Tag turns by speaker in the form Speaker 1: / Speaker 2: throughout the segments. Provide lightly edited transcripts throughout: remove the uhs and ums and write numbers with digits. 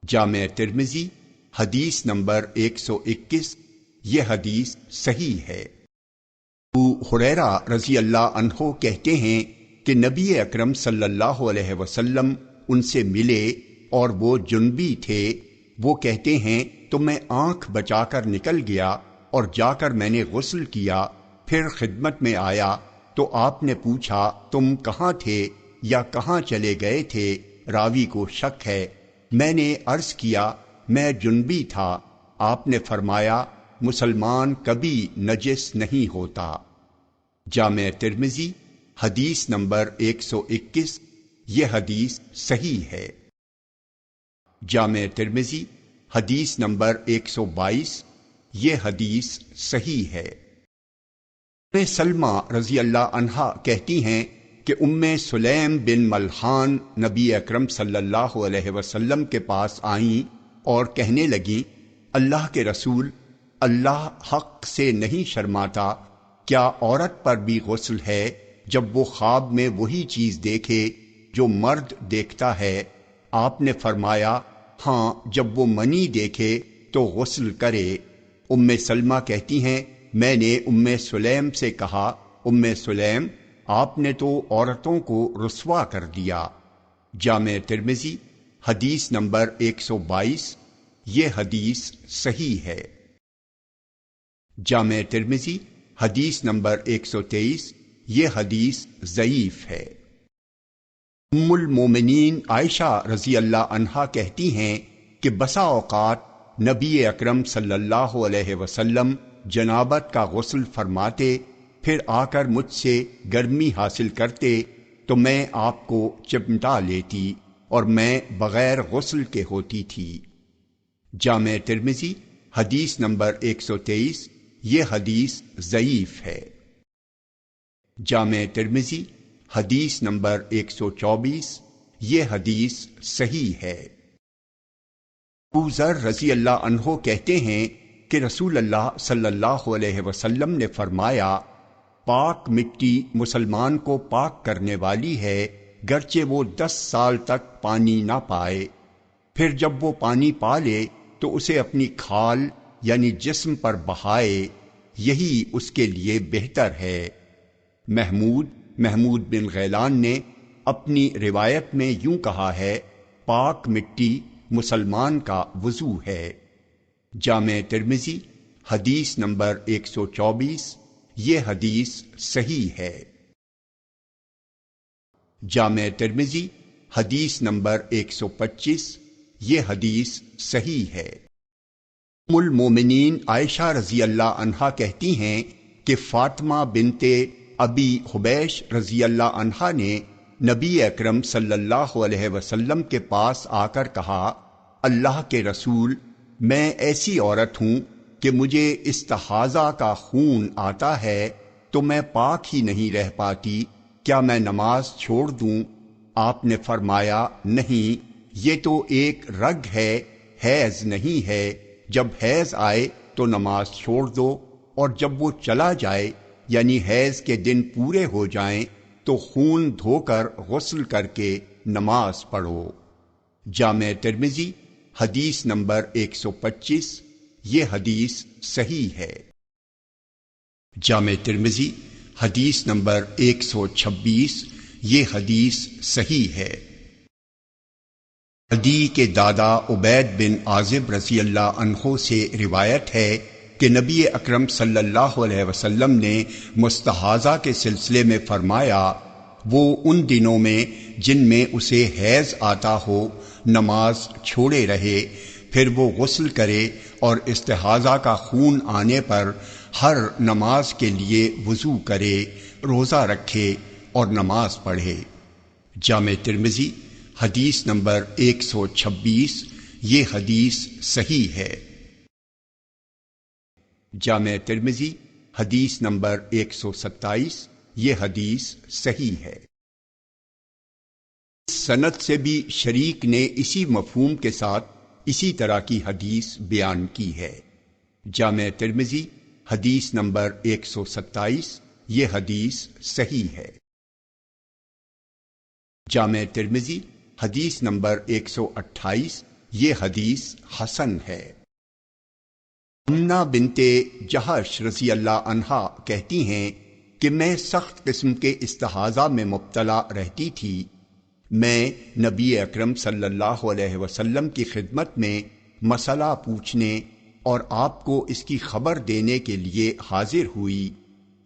Speaker 1: جامع ترمذی حدیث نمبر 121، یہ حدیث صحیح ہے۔ ابو ہریرہ رضی اللہ عنہ کہتے ہیں کہ نبی اکرم صلی اللہ علیہ وسلم ان سے ملے اور وہ جنبی تھے۔ وہ کہتے ہیں تو میں آنکھ بچا کر نکل گیا اور جا کر میں نے غسل کیا، پھر خدمت میں آیا تو آپ نے پوچھا تم کہاں تھے یا کہاں چلے گئے تھے؟ راوی کو شک ہے۔ میں نے عرض کیا میں جنبی تھا۔ آپ نے فرمایا مسلمان کبھی نجس نہیں ہوتا۔ جامع ترمذی حدیث نمبر 121، یہ حدیث صحیح ہے۔ جامع ترمذی حدیث نمبر 122، یہ حدیث صحیح ہے۔ ام سلمہ رضی اللہ عنہا کہتی ہیں کہ ام سلیم بن ملحان نبی اکرم صلی اللہ علیہ وسلم کے پاس آئیں اور کہنے لگیں اللہ کے رسول، اللہ حق سے نہیں شرماتا، کیا عورت پر بھی غسل ہے جب وہ خواب میں وہی چیز دیکھے جو مرد دیکھتا ہے؟ آپ نے فرمایا ہاں، جب وہ منی دیکھے تو غسل کرے۔ ام سلمہ کہتی ہیں میں نے ام سلیم سے کہا ام سلیم، آپ نے تو عورتوں کو رسوا کر دیا۔ جامع ترمذی حدیث نمبر 122، یہ حدیث صحیح ہے۔ جامع ترمذی حدیث نمبر 123، یہ حدیث ضعیف ہے۔ ام المومنین عائشہ رضی اللہ عنہا کہتی ہیں کہ بسا اوقات نبی اکرم صلی اللہ علیہ وسلم جنابت کا غسل فرماتے، پھر آ کر مجھ سے گرمی حاصل کرتے تو میں آپ کو چمٹا لیتی اور میں بغیر غسل کے ہوتی تھی۔ جامع ترمذی حدیث نمبر 123، یہ حدیث ضعیف ہے۔ جامع ترمذی حدیث نمبر 124، یہ حدیث صحیح ہے۔ ابو ذر رضی اللہ عنہ کہتے ہیں کہ رسول اللہ صلی اللہ علیہ وسلم نے فرمایا پاک مٹی مسلمان کو پاک کرنے والی ہے، گرچہ وہ 10 سال تک پانی نہ پائے، پھر جب وہ پانی پا لے تو اسے اپنی کھال یعنی جسم پر بہائے، یہی اس کے لیے بہتر ہے۔ محمود بن غیلان نے اپنی روایت میں یوں کہا ہے پاک مٹی مسلمان کا وضو ہے۔ جامع ترمذی حدیث نمبر 124، یہ حدیث صحیح ہے۔ جامع ترمذی حدیث نمبر 125، یہ حدیث صحیح ہے۔ ام المومنین عائشہ رضی اللہ عنہا کہتی ہیں کہ فاطمہ بنت ابی حبیش رضی اللہ عنہا نے نبی اکرم صلی اللہ علیہ وسلم کے پاس آ کر کہا اللہ کے رسول، میں ایسی عورت ہوں کہ مجھے استحاضہ کا خون آتا ہے تو میں پاک ہی نہیں رہ پاتی، کیا میں نماز چھوڑ دوں؟ آپ نے فرمایا نہیں، یہ تو ایک رگ ہے، حیض نہیں ہے، جب حیض آئے تو نماز چھوڑ دو، اور جب وہ چلا جائے یعنی حیض کے دن پورے ہو جائیں تو خون دھو کر غسل کر کے نماز پڑھو۔ جامع ترمذی حدیث نمبر 125، یہ حدیث صحیح ہے۔ جامع ترمذی حدیث نمبر 126، یہ حدیث صحیح ہے۔ عدی کے دادا عبید بن عازب رضی اللہ عنہ سے روایت ہے کہ نبی اکرم صلی اللہ علیہ وسلم نے مستحاضہ کے سلسلے میں فرمایا وہ ان دنوں میں جن میں اسے حیض آتا ہو نماز چھوڑے رہے، پھر وہ غسل کرے اور استحاضہ کا خون آنے پر ہر نماز کے لیے وضو کرے، روزہ رکھے اور نماز پڑھے۔ جامع ترمذی حدیث نمبر 126، یہ حدیث صحیح ہے۔ جامع ترمذی حدیث نمبر 127، یہ حدیث صحیح ہے۔ سند سے بھی شریک نے اسی مفہوم کے ساتھ اسی طرح کی حدیث بیان کی ہے۔ جامع ترمذی حدیث نمبر 127، یہ حدیث صحیح ہے۔ جامع ترمذی حدیث نمبر 128، یہ حدیث حسن ہے۔ امنہ بنت جہش رضی اللہ عنہا کہتی ہیں کہ میں سخت قسم کے استحاضہ میں مبتلا رہتی تھی۔ میں نبی اکرم صلی اللہ علیہ وسلم کی خدمت میں مسئلہ پوچھنے اور آپ کو اس کی خبر دینے کے لیے حاضر ہوئی۔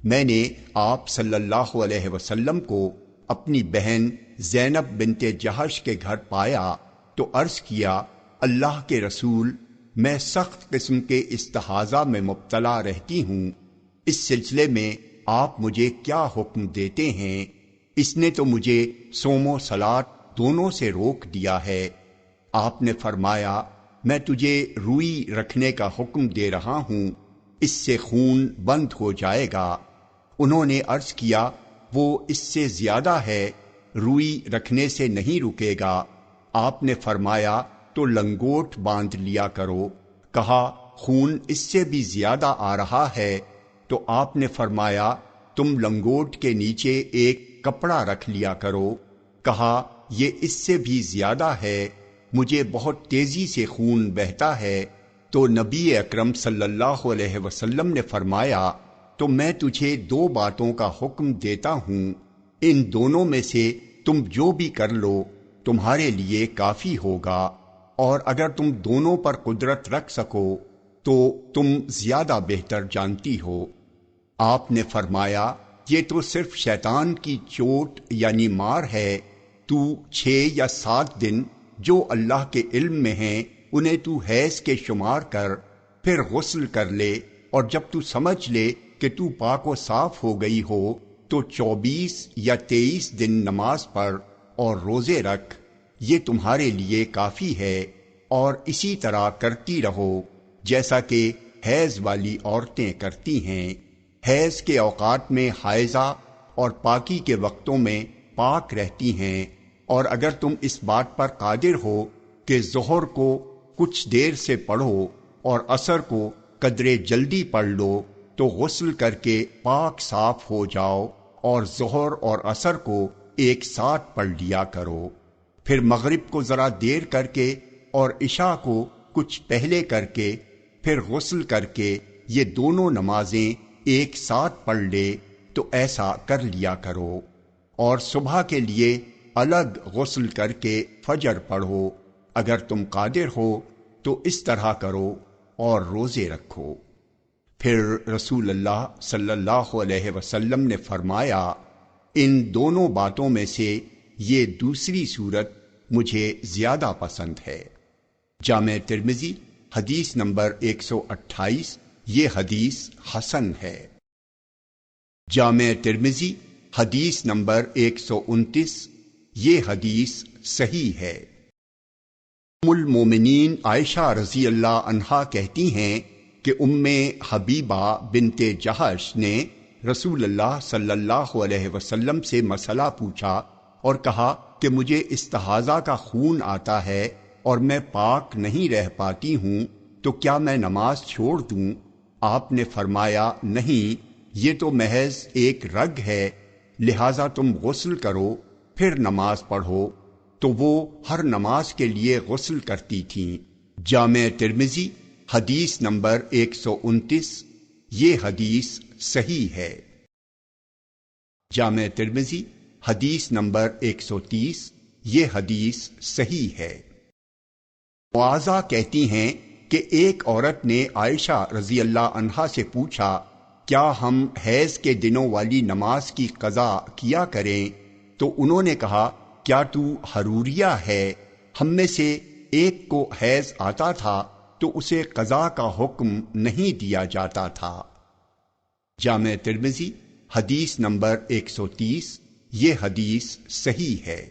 Speaker 1: میں نے آپ صلی اللہ علیہ وسلم کو اپنی بہن زینب بنت جہش کے گھر پایا تو عرض کیا، اللہ کے رسول، میں سخت قسم کے استحاضہ میں مبتلا رہتی ہوں، اس سلسلے میں آپ مجھے کیا حکم دیتے ہیں؟ اس نے تو مجھے صوم و صلات دونوں سے روک دیا ہے۔ آپ نے فرمایا، میں تجھے روئی رکھنے کا حکم دے رہا ہوں، اس سے خون بند ہو جائے گا۔ انہوں نے عرض کیا، وہ اس سے زیادہ ہے، روئی رکھنے سے نہیں رکے گا۔ آپ نے فرمایا، تو لنگوٹ باندھ لیا کرو۔ کہا، خون اس سے بھی زیادہ آ رہا ہے۔ تو آپ نے فرمایا، تم لنگوٹ کے نیچے ایک کپڑا رکھ لیا کرو۔ کہا، یہ اس سے بھی زیادہ ہے، مجھے بہت تیزی سے خون بہتا ہے۔ تو نبی اکرم صلی اللہ علیہ وسلم نے فرمایا، تو میں تجھے دو باتوں کا حکم دیتا ہوں، ان دونوں میں سے تم جو بھی کر لو تمہارے لیے کافی ہوگا، اور اگر تم دونوں پر قدرت رکھ سکو تو تم زیادہ بہتر جانتی ہو۔ آپ نے فرمایا، یہ تو صرف شیطان کی چوٹ یعنی مار ہے، تو 6 یا 7 دن جو اللہ کے علم میں ہیں انہیں تو حیض کے شمار کر، پھر غسل کر لے، اور جب تو سمجھ لے کہ تو پاک و صاف ہو گئی ہو تو 24 یا 23 دن نماز پڑھ اور روزے رکھ، یہ تمہارے لیے کافی ہے، اور اسی طرح کرتی رہو جیسا کہ حیض والی عورتیں کرتی ہیں۔ حیض کے اوقات میں حائضہ اور پاکی کے وقتوں میں پاک رہتی ہیں، اور اگر تم اس بات پر قادر ہو کہ ظہر کو کچھ دیر سے پڑھو اور عصر کو قدرے جلدی پڑھ لو تو غسل کر کے پاک صاف ہو جاؤ اور ظہر اور عصر کو ایک ساتھ پڑھ لیا کرو، پھر مغرب کو ذرا دیر کر کے اور عشاء کو کچھ پہلے کر کے، پھر غسل کر کے یہ دونوں نمازیں ایک ساتھ پڑھ لے تو ایسا کر لیا کرو، اور صبح کے لیے الگ غسل کر کے فجر پڑھو۔ اگر تم قادر ہو تو اس طرح کرو اور روزے رکھو۔ پھر رسول اللہ صلی اللہ علیہ وسلم نے فرمایا، ان دونوں باتوں میں سے یہ دوسری صورت مجھے زیادہ پسند ہے۔ جامع ترمذی حدیث نمبر 128، یہ حدیث حسن ہے۔ جامع ترمذی حدیث نمبر 129، یہ حدیث صحیح ہے۔ ام المومنین عائشہ رضی اللہ عنہا کہتی ہیں کہ ام حبیبہ بنت جہش نے رسول اللہ صلی اللہ علیہ وسلم سے مسئلہ پوچھا اور کہا کہ مجھے استحاضہ کا خون آتا ہے اور میں پاک نہیں رہ پاتی ہوں، تو کیا میں نماز چھوڑ دوں؟ آپ نے فرمایا، نہیں، یہ تو محض ایک رگ ہے، لہذا تم غسل کرو پھر نماز پڑھو۔ تو وہ ہر نماز کے لیے غسل کرتی تھیں۔ جامع ترمذی حدیث نمبر 129، یہ حدیث صحیح ہے۔ جامع ترمذی حدیث نمبر 130، یہ حدیث صحیح ہے۔ معاذہ کہتی ہیں کہ ایک عورت نے عائشہ رضی اللہ عنہا سے پوچھا، کیا ہم حیض کے دنوں والی نماز کی قضا کیا کریں؟ تو انہوں نے کہا، کیا تو حروریہ ہے؟ ہم میں سے ایک کو حیض آتا تھا تو اسے قضا کا حکم نہیں دیا جاتا تھا۔ جامع ترمذی حدیث نمبر 130، یہ حدیث صحیح ہے۔